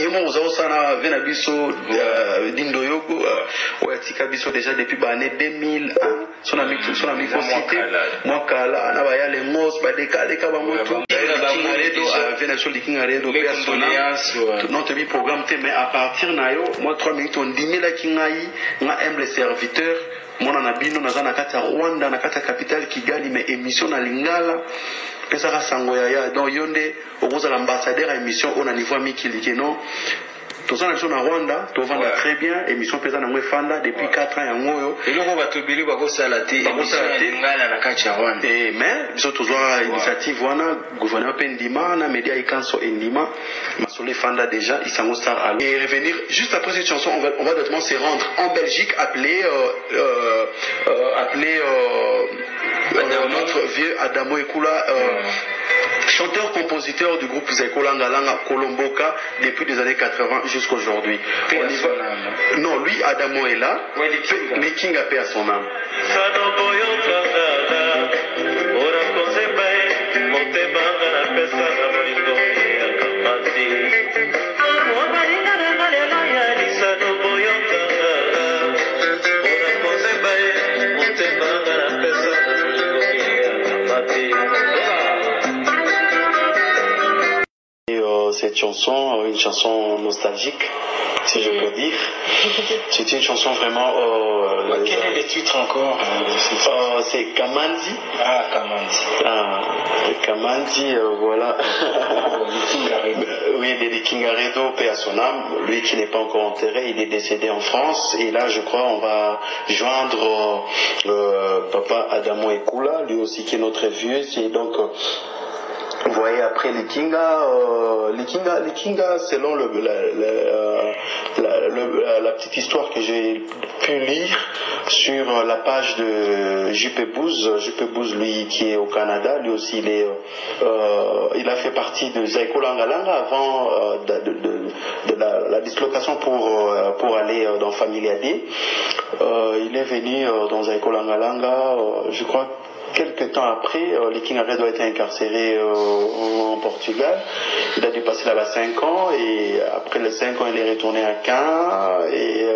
Dimo Osana Venabiso Dindoyogo Oyatika Biso déjà depuis l'année 2000 son ami cité moi kala na baya les mos ba décalé ka ba moto Venezuela Kingaredo notre programme mais à partir na yo moi 3 minutes on 10 000 kingai nga humble serviteur mona na bino naza na kati ya Rwanda na kati ya capitale Kigali mais émission na Lingala pesa ka sango ya donc yonde okoza l'ambassadeur à émission on a niveau mikili keno tout ça na Rwanda to vendre très bien émission pesa na ngwefanda depuis 4 ans ya ngoyo eloko batobeli bakosala te Lingala na kati ya Rwanda mais biso tozwa initiative wana gouverneur Pendima na média ikanso endima masole fanda déjà isango star et revenir juste après cette chanson on va directement se rendre en Belgique appeler notre vieux Adamo Ekula chanteur-compositeur du groupe Zaikola Ngalanga Kolomboka depuis les années 80 jusqu'à aujourd'hui. Non, lui Adamo est là, mais King a paix à son âme. Cette chanson, une chanson nostalgique, si je peux dire. C'est une chanson vraiment... quel est le titre encore c'est Kamandi. Ah, Kamandi. Kamandi, voilà. Oui, de Kingaredo, paix à son âme. Lui qui n'est pas encore enterré, il est décédé en France. Et là, je crois, on va joindre papa Adamo Ekula, lui aussi qui est notre vieux. C'est donc... Vous voyez après les Kinga, selon la petite histoire que j'ai pu lire sur la page de Juppé Bouz, lui qui est au Canada, lui aussi il a fait partie de Zaikola Ngalanga avant de la dislocation pour aller dans Familia D. Il est venu dans Zaikola Ngalanga, je crois. Quelques temps après, le King Aredo a été incarcéré en Portugal. Il a dû passer là-bas 5 ans et après les 5 ans, il est retourné à Caen et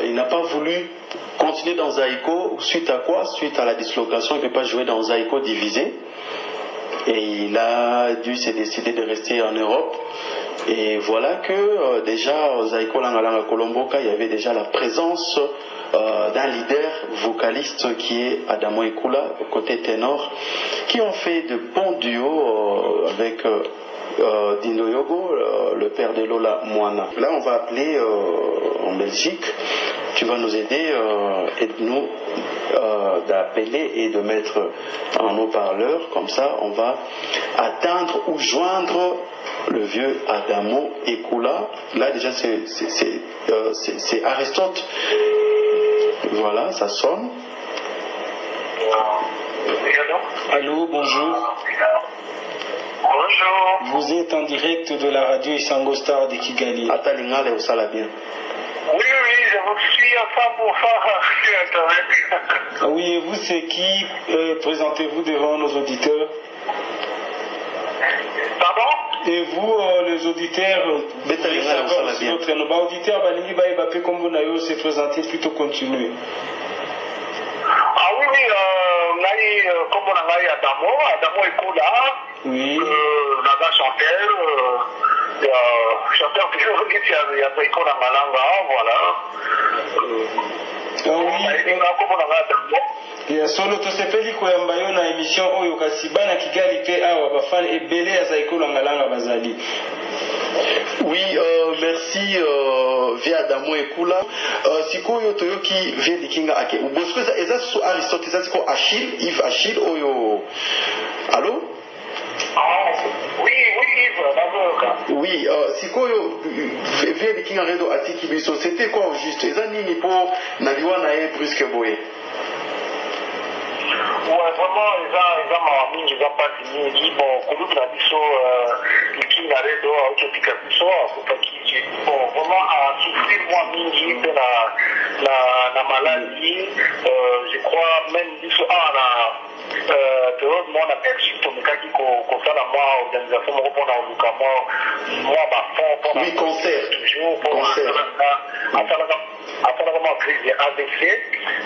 il n'a pas voulu continuer dans Zaiko. Suite à quoi? Suite à la dislocation, il ne peut pas jouer dans Zaiko divisé. Et il a dû se décider de rester en Europe. Et voilà que déjà, Zaiko Langalanga Kolomboka, il y avait déjà la présence d'un leader vocaliste qui est Adamo Ekula, côté ténor, qui ont fait de bons duos avec Dino Yogo, le père de Lola Moana. Là, on va appeler en Belgique. Tu vas nous aider, aide-nous d'appeler et de mettre en haut-parleur, comme ça on va atteindre ou joindre le vieux Adamo Ekula. Là déjà c'est Aristote. Voilà, ça sonne. Allô, bonjour. Bonjour. Vous êtes en direct de la radio Isango Star de Kigali. Atalingale au Salabien. Oui, je vous suis à 100% sur Internet. Ah oui, et vous, c'est qui? Présentez-vous devant nos auditeurs. Pardon? Et vous, les auditeurs, vous voulez savoir aussi votre nom. Auditeur, Balingi Baïbapé, comme vous n'avez se présenter, plutôt continuer. Ah oui, comme on a eu Adamo Ekula. Oui. Là-bas, chanteur philologique, il y a Zaikola Malanga, voilà. Ah oui. Ya solo tosepeli koyamba yo na émission oyo kasi bana Kigali pe awa bafana ebele ya Zaikola Ngalanga bazali. Oui, merci via Adamo Ekula. Sikoyo toyoki via Likinga ake. Bosco eza so Aristote eza siko Achille, Yves Achille oyo. Allô? Oui, Yves, d'accord. Oui, sikoyo via Likinga redo atiki biso, c'était quoi au juste? Eza nini po naliwa na e brusque boye? Ouais, vraiment, ils ont pas fini. Bon, comme nous l'avons dit, Yaredo autopika biso akopaki bon vraiment à souffrir moi mingi de la maladie je crois même biso période moi na Belgique tomekaki kosala mwa organisation moko mpona oluka mwa bafond mpona oui concert toujours mpona asalaka mwa crise ya AVC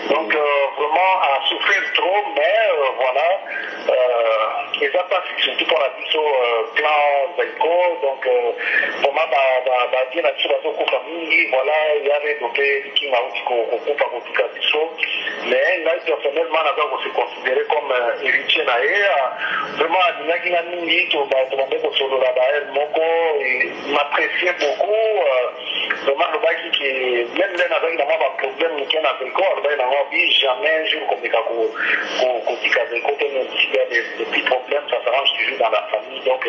donc vraiment à souffrir trop mais voilà eza mpasi surtout mpona biso plan zaiko donc vraiment badie na biso bazokufa mingi voilà yaredo mpe likinga auti kokufa kotika biso mais ngai personnellement naza kose considéré comme héritier na ye vraiment alingaki nga mingi tobande kosolola baere moko m'apprécier beaucoup vraiment alobaki ke même nde nazaki na mwa baproblème mike na zaiko alobaki nango bi jamais un jour komeka kotika zaiko te même s'il y a des petits problèmes ça s'arrange toujours dans la famille donc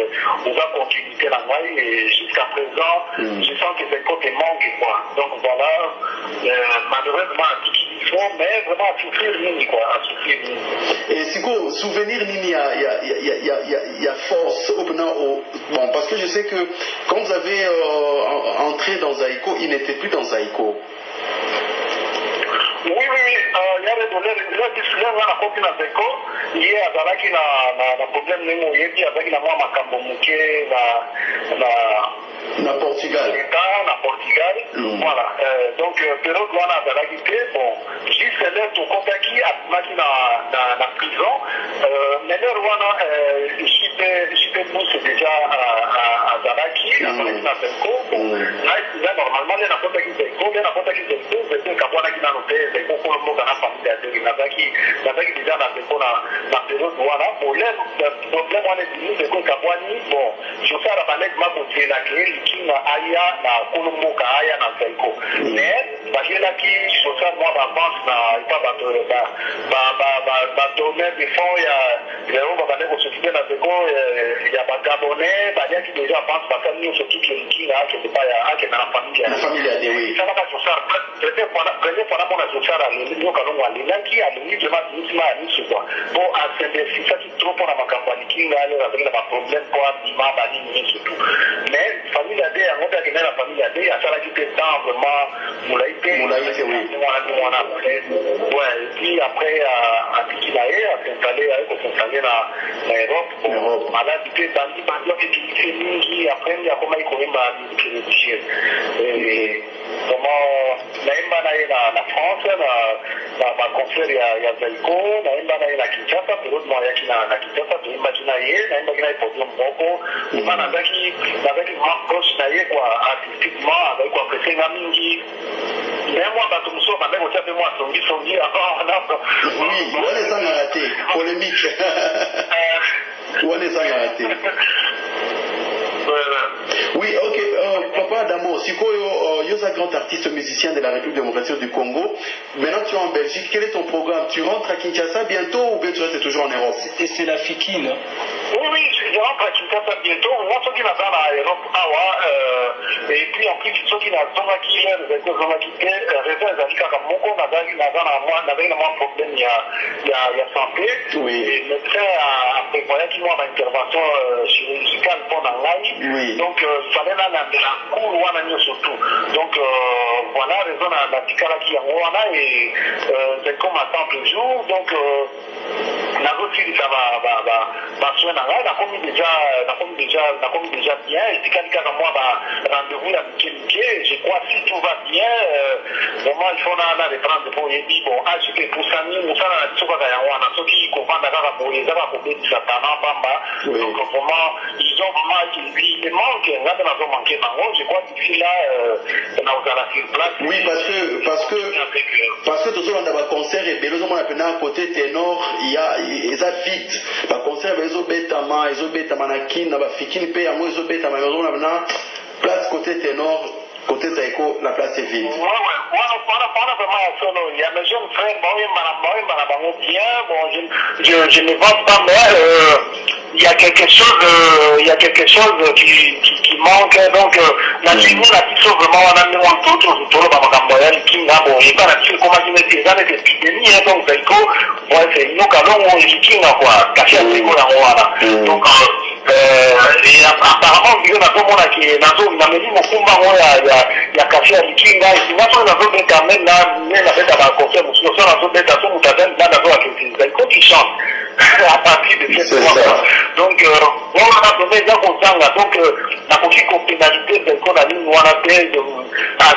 on va continuer la ngai et jusqu'à présent je sens que zaiko te manque quoi donc voilà malheureusement il faut mais vraiment à souffrir nini quoi à souffrir nini et siko souvenir nini ya force bon parce que je sais que quand vous avez entré dans Zaiko il n'était plus dans Zaiko. Oui, il y a des données, la copie na Zaiko, il y a un problème, il y a un makambo muke na Portugal. Na Portugal, voilà. Donc, période où on a d'alagité, bon, juste là, tout contaki à na prison, mais là, on a, j'étais poussé déjà à Zalaki, à Zaiko, là, normalement, il y a un contaki Zaiko, il y a un contaki Zaiko, c'est un cabana qui n'a noté, Zaiko, pour le mot, dans la famille d'Azeri, Nazaki déjà na Zaiko, na période où on a, bon, le problème, on est venu, Zaiko, Kabwani, bon, je sais, la planète m'a côté la clé, qui aya na kolomboka aya na Zaiko mais bakelaki social moi bavance na ipa badonner des fonds ya oyo babande kosokide na Zaiko ya bagabonais baliaki déjà avance basali nyonso tuki elikinga akende pa akende na famille ya esalaka social premier fois namona social alioka longo alelaki alingi vraiment binisima ya miso kua po asembesisaki trop mpona makambo alikinga ayo azali na baproblème po abima banini nyonso tu mais famille ade yango mpe akende na famille ade asalaki te temps vraiment molai te wana après ouais et puis après atiki na ye aye kosinstale na Europe maladi te bandi akekilise mingi après nde akomaki koyemba musique religieuse vraiment nayemba na ye na France na baconcert ya Zaiko nayemba na ye na Kinshasa période mo ayaki na Kinshasa toyembaki na ye nayembaki na ye podium moko ma nazaki proche na ye kwa artistiquement azali koaprecie nga mingi mais moi bato mosusu bandaki kotia mpe mwa songisongi oui wana ezangaka te polémique wana ezangaka te oui, ok. Papa Adamo, Sikoyo, Yosa, grand artiste musicien de la République démocratique du Congo. Maintenant, tu es en Belgique. Quel est ton programme? Tu rentres à Kinshasa bientôt ou bien tu restes toujours en Europe? Et c'est la Fikine. Oui, je rentre à Kinshasa bientôt. Moi, ceux qui n'ont pas en Europe, et puis en plus, ceux qui n'ont pas quitté, réserve à Moko, n'avait un problème, il y a santé. Oui. Et le médecin a prévoyé qu'il y a une intervention chirurgicale pour l'Angaï. Oui. Donc, il fallait là la cour ou surtout. Donc, voilà, raison à la Tikala qui est en et c'est comme attend toujours. Donc, la aussi ça va soigner la commis déjà bien. Et puis, quand moi, rendez-vous la Miké, je crois si tout va bien, vraiment, il faut là les prendre pour les dit, bon, j'étais pour Sani, nous ça, la Tsoka Gayawana, ceux qui commandent à pour les avoir coupé du Satana, Bamba. Donc, vraiment, ils ont vraiment, il manque, je crois qu'ici là, on a la place. Oui, parce que tout ça, on a un concert et bien, on a un côté ténor, il y a vide. Le concert, ils ont bêtement, nakin, na fikini pe, ils ont bêtement, on a place côté ténor. Côté Zaiko, la place est vide. Ouais, on a vraiment solo. Il y a mes jeunes frères, bien, bon, je ne vends pas, mais il y a quelque chose qui manque. Donc, la ligne, la petite vraiment, on a mis un tout le Bamakamboyan, qui n'a bon, il n'y a pas la petite comment il met des années d'épidémie, donc Zaiko, ouais, c'est une occasion où il y a quoi, caché à Zaiko, là, donc, et apparemment il y a tout le monde qui est dans une amérique mon combat moi il y a café à Likinga et moi sur la zone de Carmen là mais la fête à la concert sur la zone de Tasso Moutaden là d'abord avec les échos qui chantent à partir de cette fois donc on a donné bien content là donc la politique aux pénalités de l'école à l'île on a fait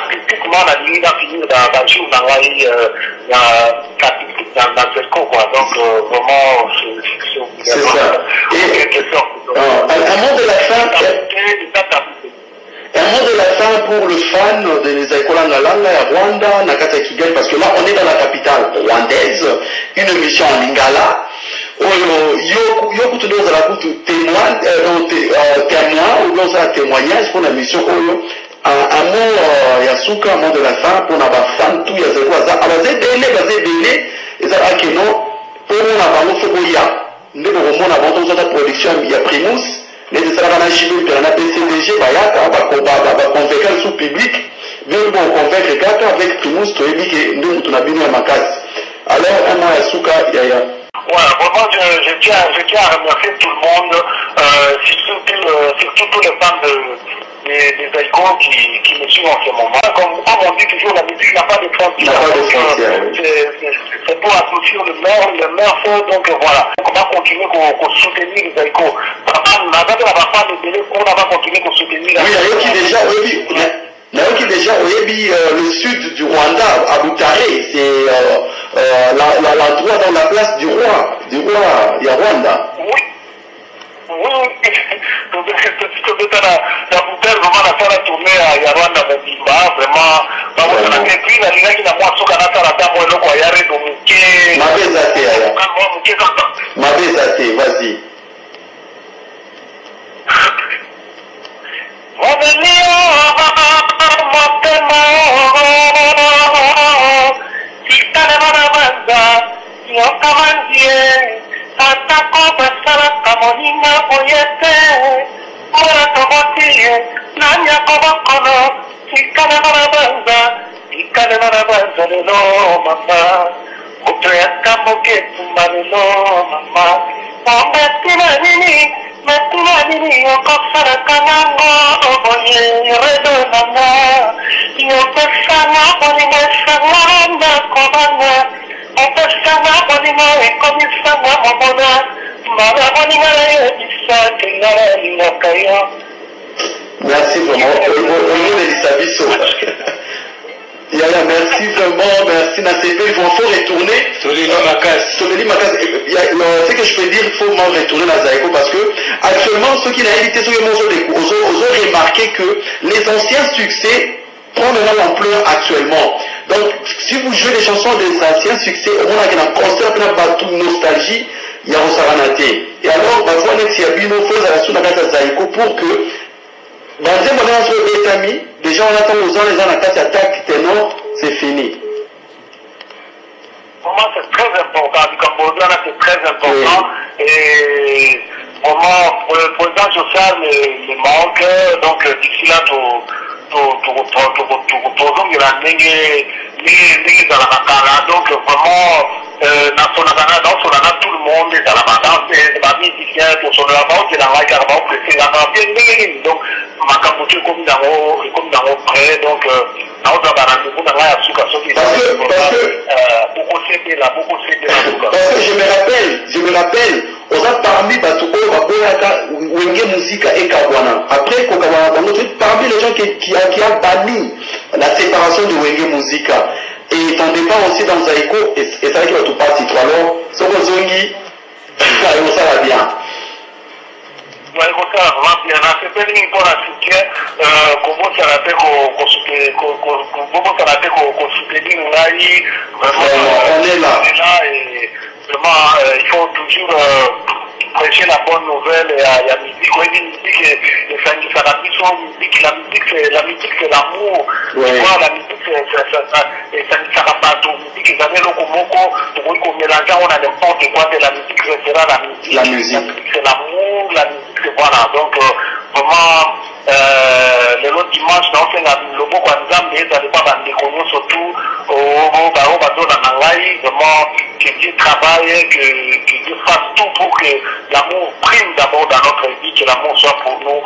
typiquement la ligne à finir dans le jour dans le écho quoi donc vraiment c'est ça. Et un mot de la fin. Un mot de la fin pour le fan des Aïkolanga-Langa et Rwanda, Nakata Kigali, parce que là on est dans la capitale rwandaise, une émission en Lingala. Yo kutu dans la route témoin ou dans un témoignage pour la mission Oyo. Un mot Yasuka, un mot de la fin pour la fan tout Yazeko Aza. Alors c'est délai, et ça a que non pour la banque Fogoya. Nous avons la production il y a Primus. Les Saranachibi, puis on a PCDG, on va convaincre le sous-public, bien bon convaincre Kaka avec Primus, tu es dit que nous avons bien ma casse. Alors, on a Yasuka, Yaya. Voilà, vraiment, je tiens à remercier tout le monde, surtout tous les fans des Aïkos qui me suivent en ce moment. Comme on dit toujours, la musique n'a pas de frontières. C'est pour associer le meilleur feu, donc voilà. On va continuer à soutenir les Aïkos. On va continuer à soutenir les Aïkos. Oui, d'ailleurs qui déjà le sud du Rwanda, à Butare, c'est l'endroit dans la place du roi, il y a Rwanda. Oui. Oui, la bouteille vraiment la faire tourner à Rwanda Mobimba, vraiment, on a pris la ligne qui n'a pas su canata la table, le voyage dominiqué. Mabezate, vas-y. Atako basala kamoninga oyete ora tobotie nanya kobakono ikana barabanza lelo mama otoya kamoke tumalelo mama ometina nini okosara kanango oboye redo nanga yopesanga boninga sanga nakobanga opesanga boninga ekomisanga mobona mama boninga ebisakengala linakaya. Merci vraiment. Yaya, merci vraiment, merci Nasepe, il faut retourner. Ce que je peux dire, il faut retourner à Zaïko parce que actuellement, ceux qui n'ont évité, ceux qui ont remarqué que les anciens succès prennent l'ampleur actuellement. Donc, si vous jouez les chansons des anciens succès, on a un concert, on a toute nostalgie, il y a un saranate. Et alors, on va voir s'il y a une chose à la Sunagata Zaïko pour que dans un moment sur les amis, déjà on attend aux gens, les gens en attaque, c'est fini. Pour moi, c'est très important. Du Cambodge, c'est très important. Oui. Et vraiment, pour le président social, le manque, donc d'ici là, tout donc vraiment, tout le monde est à la badance, les musiciens, pour son avant, c'est la raille carban, c'est la bien, donc, ma capote comme dans le prêt, donc, parce que je me rappelle, on a parmi Batouko, Wenge Musica et Kabwana. Après, parmi les gens qui a banni la séparation de Wenge Musica. Et ton départ aussi dans Zaïko, et c'est vrai qu'il va tout partir. Alors, ce que Zongi, ça va bien. On est là et vraiment il faut toujours prêcher la bonne nouvelle et la musique. La musique c'est l'amour. La musique c'est ça ne sera pas tout. La musique on mélange, on a n'importe quoi de la musique restera la musique. La musique c'est l'amour, la musique c'est voilà. Donc vraiment le dimanche, dans le lobo, quand nous avons des pas surtout au bateau d'Anangaï, vraiment, que Dieu travaille, que Dieu fasse tout pour que l'amour prime d'abord dans notre vie, que l'amour soit pour nous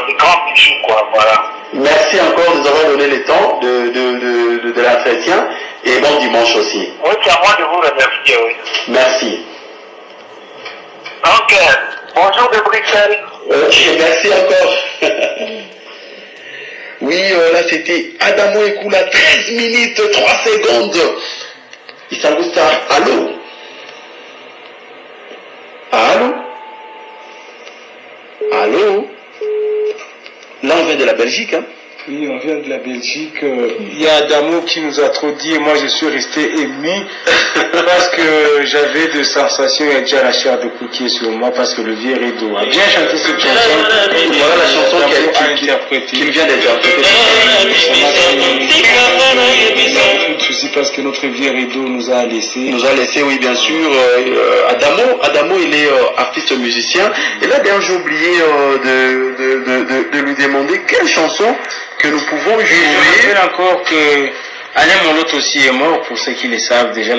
des grands bijoux, quoi, voilà. Merci encore de nous avoir donné le temps de l'entretien et bon dimanche aussi. Oui, c'est à moi de vous remercier, oui. Merci. Ok, bonjour de Bruxelles. Ok, merci encore. Oui, là c'était Adamo Ekula, 13 minutes, 3 secondes. Isangusta, allô? Allô? Allô? Là on vient de la Belgique, hein? Oui, on vient de la Belgique. Il y a Adamo qui nous a trop dit et moi je suis resté ému parce que j'avais des sensations et déjà la chair de poule qui est sur moi parce que le vieux Rideau a bien chanté cette chanson. Voilà la chanson qu'il vient d'interpréter. Beaucoup de soucis parce que notre vieux Rideau nous a laissé. Nous a laissé, oui, bien sûr. Adamo, il est artiste musicien. Et là, d'ailleurs, j'ai oublié de lui demander quelle chanson que nous pouvons jouer. Je rappelle encore que Alain Molotte aussi est mort, pour ceux qui le savent déjà.